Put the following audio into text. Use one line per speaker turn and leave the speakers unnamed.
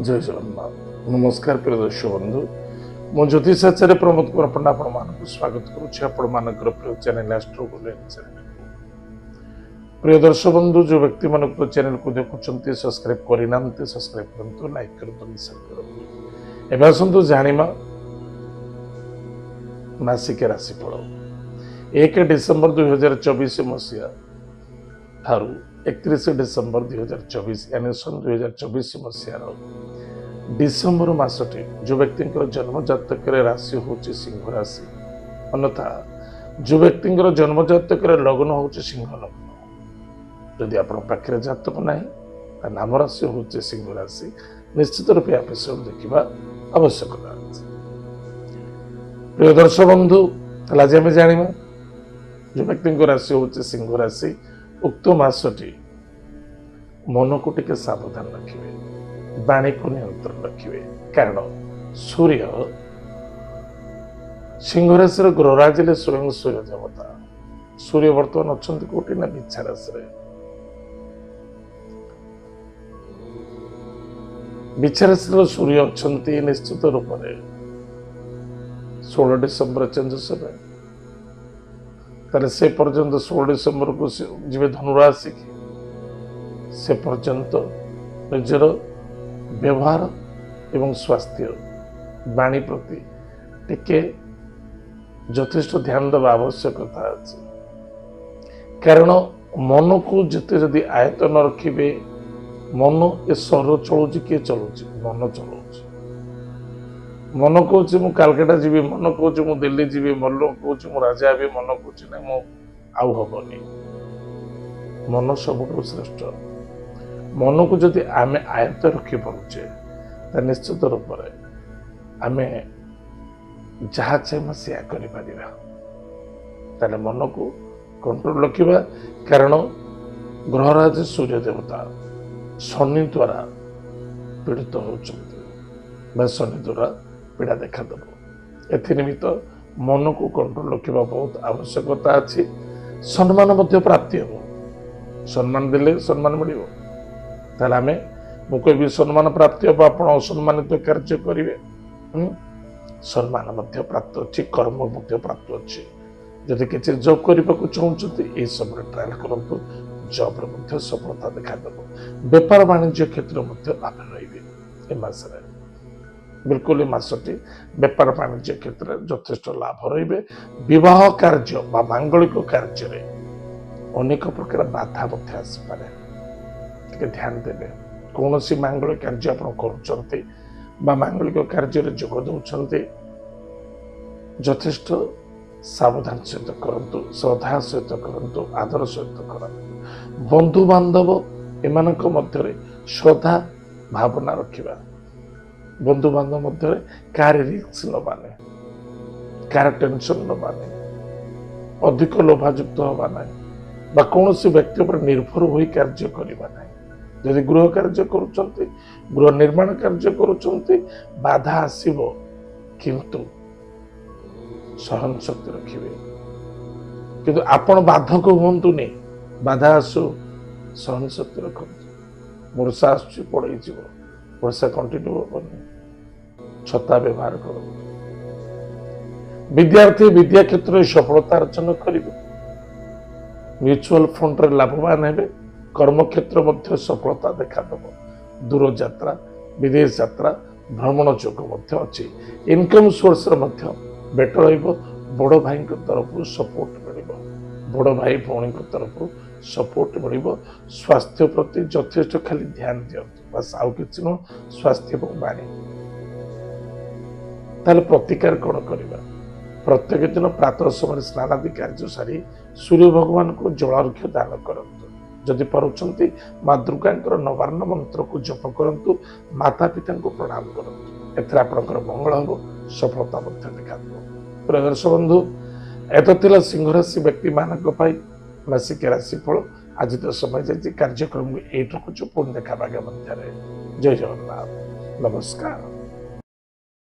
जय जगन्नाथ। नमस्कार प्रिय दर्शक बंधु, मो ज्योतिषाचार्य प्रमोद कुमार पंडा आपको स्वागत करुच्ची प्रिय चैनल एस्ट्रो चैनल। प्रिय दर्शक बंधु, जो व्यक्ति मान चैनल को देखुं सब्सक्राइब करना सब्सक्राइब करूँ, लाइक करूँ, शेयर करूँ। एवं आसतु जानिमा मासिक राशिफल 1 डिसेम्बर 2024 मसीहा ठारू 31 डिसेम्बर 2024 यानी सन 2024 मसीहार डिसेम्बर मासटी जो व्यक्ति जन्म जातक राशि हूँ सिंह राशि, अन्यथा जो व्यक्ति जन्म जातक लग्न हूँ सिंह लग्न। जदि आप पाखे जातक ना नाम राशि हूँ सिंह राशि, निश्चित रूपे एपिसोड देखा आवश्यकता। प्रिय दर्शक बंधु, आज आम जाना जो व्यक्ति राशि हूँ सिंह राशि, उक्त मासटी मन को टिके सावधान रखिए, वाणी को नियंत्रण रखिए। कारण सूर्य सिंह राशि ग्रहराज स्वयं सूर्य देवता। सूर्य वर्तमान अच्छा कौटी ना बिच्छा राशि। बिच्छा राशि सूर्य अच्छा निश्चित रूप से 16 डिसेम्बर चेंजेस हे से पर्यंत 16 डिसेम्बर को जी धनुराशि की से पर्यंत निजर व्यवहार एवं स्वास्थ्य वाणी प्रति टिके यथेष्ट ध्यान देवा आवश्यकता अच्छी। कारण मन को जिते जदि आयत न रखिए, मन ए शहर चलुची किए चलुची, मन चलाऊ। मन कौच मु कालकाटा जी, मन कौच मु दिल्ली जी, मन कौच मु राजा भी, मन कौच ना मु आउ हबनी। मन सबुठ श्रेष्ठ। मन को जदि आमे आयत्त रखी पारुचे तो निश्चित रूप से आमे जहाँ चाहिए से कर मन को कंट्रोल रखा। कारण ग्रहराज सूर्य देवता शनि द्वारा पीड़ित होती, शनि द्वारा पीड़ा देखा देव। एनिमित्त मन को कंट्रोल रखा बहुत आवश्यकता अच्छी। सम्मान प्राप्ति हम, सम्मान देले सम्मान मिल मुझे सम्मान प्राप्ति हम। आप असम्मानित कार्य करेंगे, सम्मान प्राप्त अच्छी, कर्म प्राप्त अच्छी। जदि किसी जॉब करने को चाहते ये सब ट्रायल करूँ, जॉब रे सफलता देखा देव। बेपार वाणिज्य क्षेत्र में लाभ रही मसरे, बिल्कुल मसटी बेपार वाणिज्य क्षेत्र में यथेष्ट लाभ रही। विवाह कार्य मांगलिक कार्य अनेक प्रकार बाधा आसपे, ध्यान देवे। कौन सी मांगलिक कार्य आप मांगलिक कार्य जोग दौरान यथेष्ट सावधान सहित करूँ, श्रद्धा सहित करूँ, आदर सहित करूँ। बंधु बांधव एमान मध्य श्रद्धा भावना रखा। बंधु बांधव मध्य कार रिस्क नबाने, कार टेंशन नबाने, अधिक लोभायुक्त हवा ना, कौन सी व्यक्ति पर निर्भर हो कार्य करवा ना। यदि गृह कार्य करुँच, गृह निर्माण कार्य करुँच, बाधा आसव किंतु सहन शक्ति रखिए। किंतु आपण बाधक हूँ, बाधा आसु सहन शक्ति रखु। वर्षा आसुची पड़े जीव, वर्षा कंटिन्यू हेनी, छता व्यवहार कर। विद्यार्थी विद्या क्षेत्र में सफलता अर्जन करेंगे, म्यूचुअल फंड रे लाभवान हेबे, कर्म क्षेत्र मध्य सफलता देखा देव। दूर यात्रा, विदेश यात्रा, भ्रमण योग अच्छी। इनकम सोर्स बेटर रहिबो। बड़ भाई तरफ सपोर्ट मिल, बड़ भाई भौणी तरफ सपोर्ट मिल। स्वास्थ्य प्रति यथेष्ट खाली ध्यान दियंतु, बस आउ किछि न। स्वास्थ्य वाणी ताले प्रतिकार कौन करवा। प्रत्येक दिन प्रातः समय स्नान आदि कार्य सारी सूर्य भगवान को जलार्घ्य दान करंतु। जदि पारुछंती माँ दुर्गा नवार्ण मंत्र को जप करंतु, माता पिता को प्रणाम करंतु। एथरा आपनकर मंगल हो, सफलता देखा। प्रिय दर्शक बंधु, एतला सिंह राशि व्यक्ति मानक मासिक राशिफल। आज तो समय जाइए, कार्यक्रम को यही रखुଛୁ। पुणी देखा आगे मध्य। जय जगन्नाथ, नमस्कार।